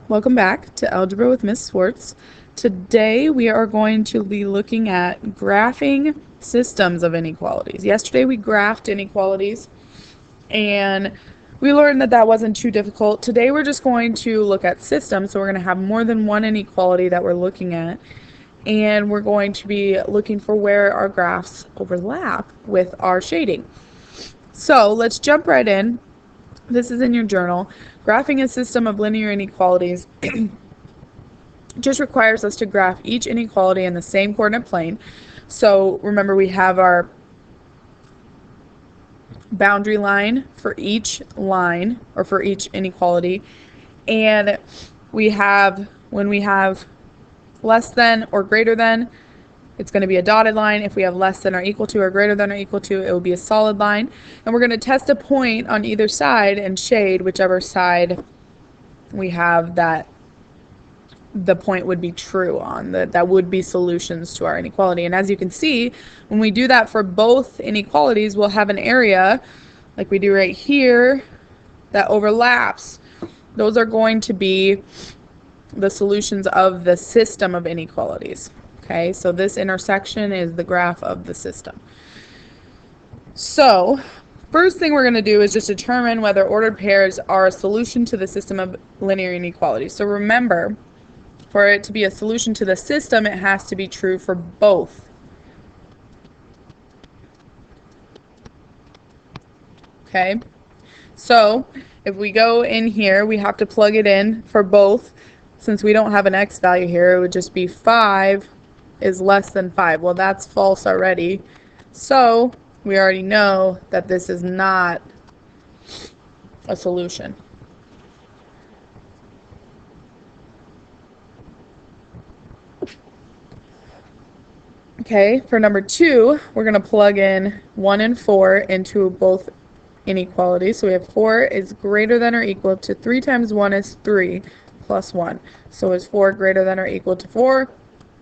Welcome back to Algebra with Miss Swartz. Today we are going to be looking at graphing systems of inequalities. Yesterday we graphed inequalities and we learned that that wasn't too difficult. Today we're just going to look at systems, so we're going to have more than one inequality that we're looking at, and we're going to be looking for where our graphs overlap with our shading. So let's jump right in. This is in your journal. Graphing a system of linear inequalities just requires us to graph each inequality in the same coordinate plane. So remember, we have our boundary line for each line, or for each inequality, and we have, when we have less than or greater than, it's going to be a dotted line. If we have less than or equal to or greater than or equal to, it will be a solid line. And we're going to test a point on either side and shade whichever side we have that the point would be true on. That would be solutions to our inequality. And as you can see, when we do that for both inequalities, we'll have an area like we do right here that overlaps. Those are going to be the solutions of the system of inequalities. Okay, so this intersection is the graph of the system. So first thing we're going to do is just determine whether ordered pairs are a solution to the system of linear inequalities. So remember, for it to be a solution to the system, it has to be true for both. Okay, so if we go in here, we have to plug it in for both. Since we don't have an x value here, it would just be 5 is less than 5. Well, that's false already. So we already know that this is not a solution. Okay, for number 2, we're going to plug in 1 and 4 into both inequalities. So we have 4 is greater than or equal to 3 times 1 is 3 plus 1. So is 4 greater than or equal to 4?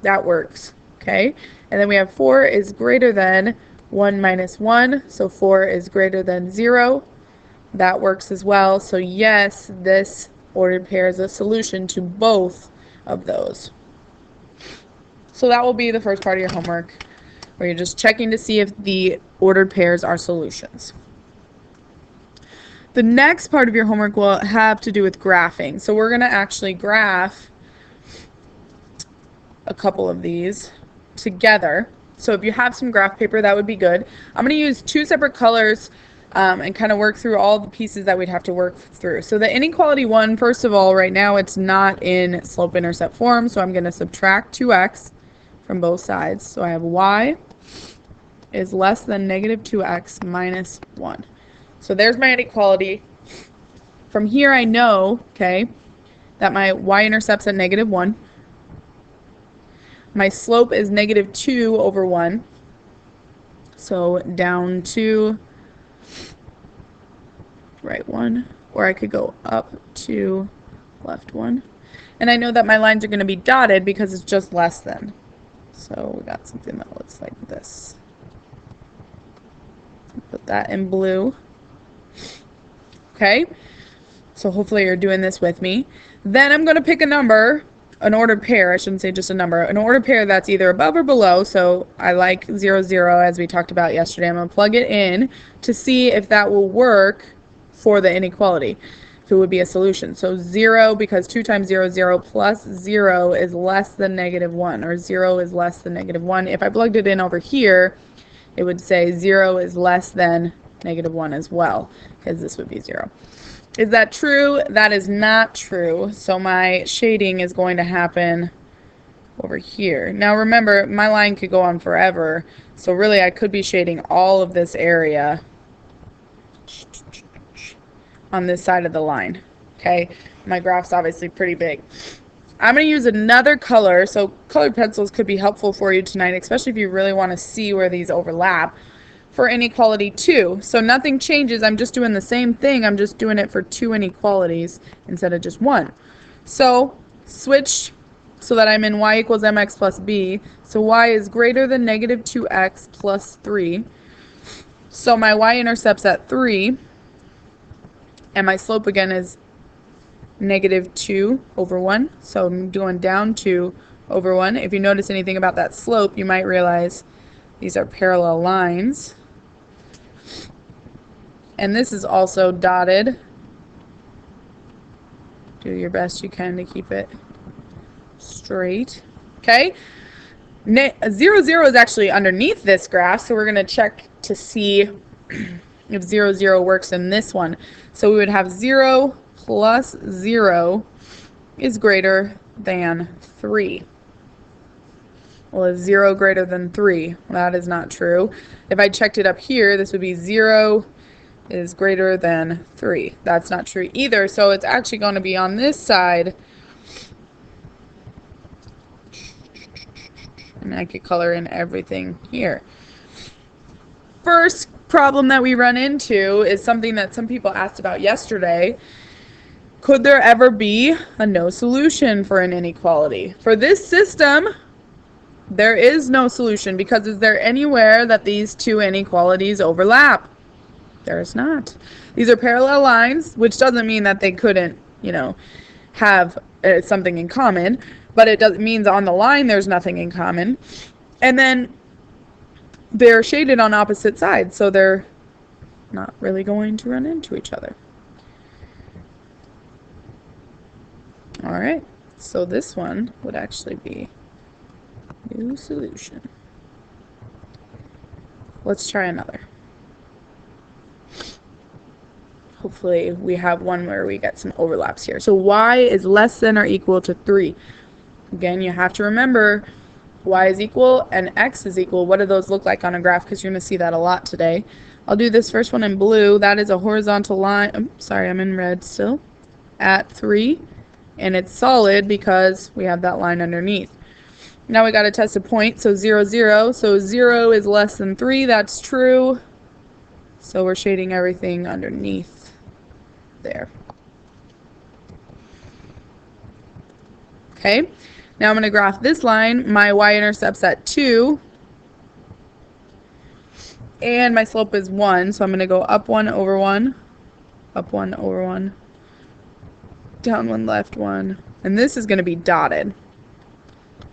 That works. Okay, and then we have 4 is greater than 1 minus 1. So 4 is greater than 0. That works as well. So yes, this ordered pair is a solution to both of those. So that will be the first part of your homework, where you're just checking to see if the ordered pairs are solutions. The next part of your homework will have to do with graphing. So we're going to actually graph a couple of these together. So if you have some graph paper, that would be good. I'm going to use 2 separate colors and kind of work through all the pieces that we'd have to work through. So the inequality 1, first of all, right now it's not in slope-intercept form, so I'm going to subtract 2x from both sides. So I have y is less than negative 2x minus 1. So there's my inequality. From here I know, okay, that my y-intercept's at negative 1. My slope is negative 2 over 1. So down 2, right 1, or I could go up 2, left 1. And I know that my lines are going to be dotted because it's just less than. So we got something that looks like this. Put that in blue. Okay, so hopefully you're doing this with me. Then I'm going to pick a number, an ordered pair, I shouldn't say just a number, an ordered pair that's either above or below. So I like 0, 0, as we talked about yesterday. I'm going to plug it in to see if that will work for the inequality, if it would be a solution. So 0, because 2 times 0 is 0, plus 0 is less than negative 1, or 0 is less than negative 1. If I plugged it in over here, it would say 0 is less than negative 1 as well, because this would be 0. Is that true? That is not true. So my shading is going to happen over here. Now remember, my line could go on forever, so really I could be shading all of this area on this side of the line. Okay, my graph's obviously pretty big. I'm going to use another color, so colored pencils could be helpful for you tonight, especially if you really want to see where these overlap, for inequality 2. So nothing changes, I'm just doing the same thing, I'm just doing it for 2 inequalities instead of just 1. So switch so that I'm in y equals mx plus b. So y is greater than negative 2x plus 3. So my y-intercept's at 3, and my slope again is -2/1. So I'm going down 2/1. If you notice anything about that slope, you might realize these are parallel lines. And this is also dotted. Do your best you can to keep it straight. Okay? 0, 0 is actually underneath this graph, so we're going to check to see if 0, 0 works in this one. So we would have 0 plus 0 is greater than 3. Well, is 0 greater than 3? That is not true. If I checked it up here, this would be 0 is greater than 3. That's not true either, so it's actually going to be on this side. And I could color in everything here. First problem that we run into is something that some people asked about yesterday. Could there ever be a no solution for an inequality? For this system, there is no solution, because is there anywhere that these two inequalities overlap? There is not. These are parallel lines, which doesn't mean that they couldn't, have something in common, but it means on the line there's nothing in common. And then they're shaded on opposite sides, so they're not really going to run into each other. All right, so this one would actually be new solution. Let's try another. Hopefully we have one where we get some overlaps here. So y is less than or equal to 3. Again, you have to remember y is equal and x is equal. What do those look like on a graph? Because you're going to see that a lot today. I'll do this first one in blue. That is a horizontal line. Sorry, I'm in red still. At 3. And it's solid because we have that line underneath. Now we got to test a point. So 0, 0. So 0 is less than 3. That's true. So we're shading everything underneath there. Okay, now I'm going to graph this line. My y-intercept's at 2, and my slope is 1, so I'm going to go up 1/1, up 1/1, down 1, left 1, and this is going to be dotted.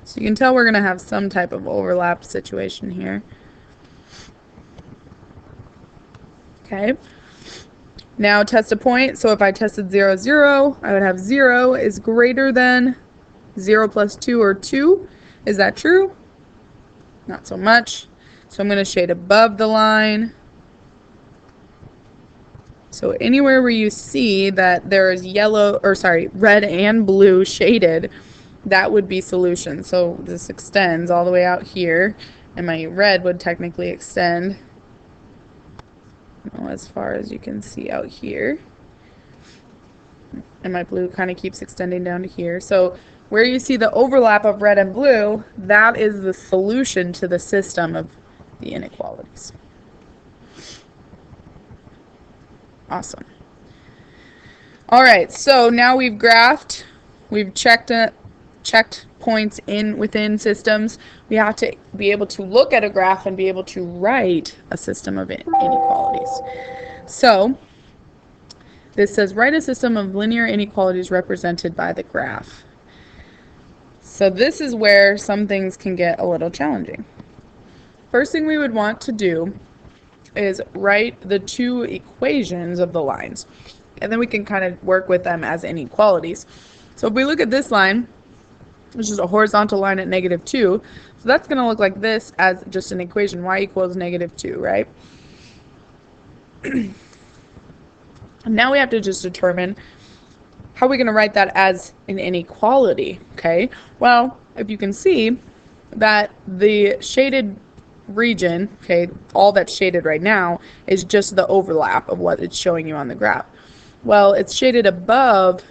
So you can tell we're going to have some type of overlap situation here. Okay. Now test a point. So if I tested 0, 0, I would have 0 is greater than 0 plus 2 or 2. Is that true? Not so much. So I'm going to shade above the line. So anywhere where you see that there is red and blue shaded, that would be solution. So this extends all the way out here, and my red would technically extend as far as you can see out here, and my blue kind of keeps extending down to here. So where you see the overlap of red and blue, that is the solution to the system of the inequalities. Awesome. All right, so now we've graphed, we've checked points within systems. We have to be able to look at a graph and be able to write a system of inequalities. So this says write a system of linear inequalities represented by the graph. So this is where some things can get a little challenging. First thing we would want to do is write the two equations of the lines, and then we can kind of work with them as inequalities. So if we look at this line, which is a horizontal line at -2. So that's going to look like this as just an equation, y equals -2, right? And now we have to just determine how are we going to write that as an inequality, okay? Well, if you can see that the shaded region, okay, all that's shaded right now is just the overlap of what it's showing you on the graph. Well, it's shaded above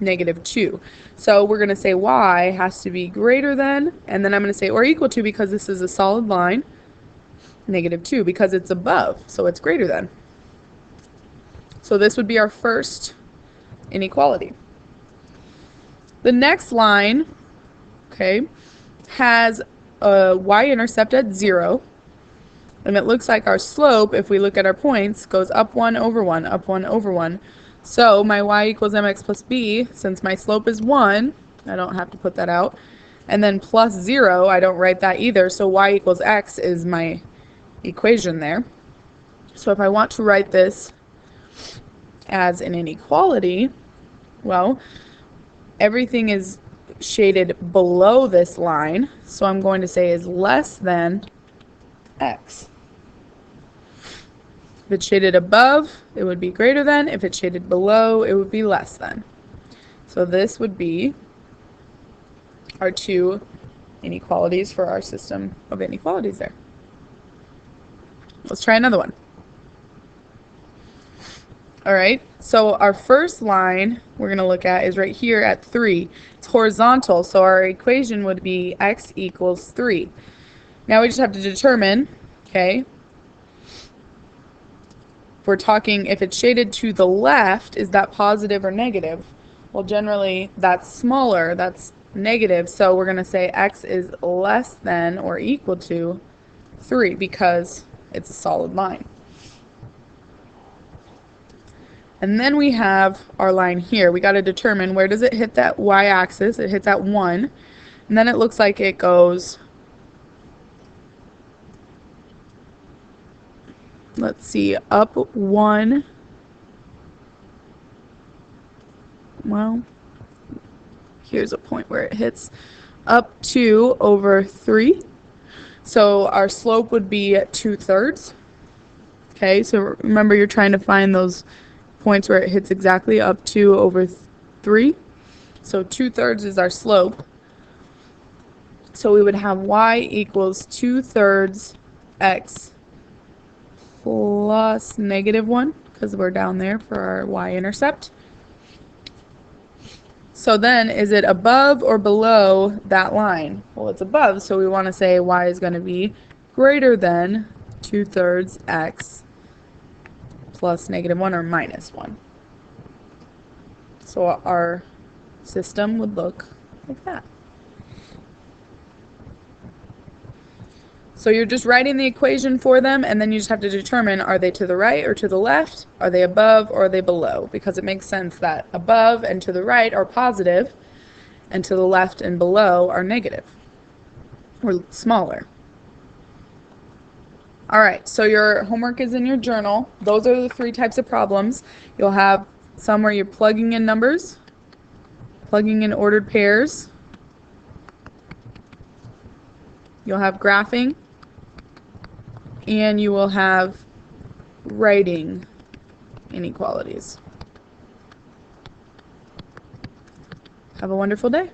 -2. So we're going to say y has to be greater than, and then I'm going to say or equal to, because this is a solid line, -2, because it's above, so it's greater than. So this would be our first inequality. The next line, okay, has a y-intercept at 0, and it looks like our slope, if we look at our points, goes up 1/1, up 1/1. So my y equals mx plus b, since my slope is 1, I don't have to put that out. And then plus 0, I don't write that either, so y equals x is my equation there. So if I want to write this as an inequality, well, everything is shaded below this line, so I'm going to say is less than x. If it's shaded above, it would be greater than. If it's shaded below, it would be less than. So this would be our two inequalities for our system of inequalities there. Let's try another one. All right, so our first line we're going to look at is right here at 3. It's horizontal, so our equation would be x equals 3. Now we just have to determine, okay, if we're talking, if it's shaded to the left, is that positive or negative? Well, generally that's smaller, that's negative, so we're going to say x is less than or equal to 3 because it's a solid line. And then we have our line here. We got to determine where does it hit that y-axis. It hits at 1. And then it looks like it goes, let's see, up 1. Well, here's a point where it hits up 2 over 3. So our slope would be 2/3. Okay, so remember you're trying to find those points where it hits exactly up 2 over 3. So 2/3 is our slope. So we would have y equals 2/3 x plus -1, because we're down there for our y-intercept. So then, is it above or below that line? Well, it's above, so we want to say y is going to be greater than 2/3 x plus -1 or -1. So our system would look like that. So you're just writing the equation for them, and then you just have to determine, are they to the right or to the left? Are they above or are they below? Because it makes sense that above and to the right are positive, and to the left and below are negative, or smaller. All right, so your homework is in your journal. Those are the 3 types of problems. You'll have some where you're plugging in numbers, plugging in ordered pairs. You'll have graphing, and you will have writing inequalities. Have a wonderful day.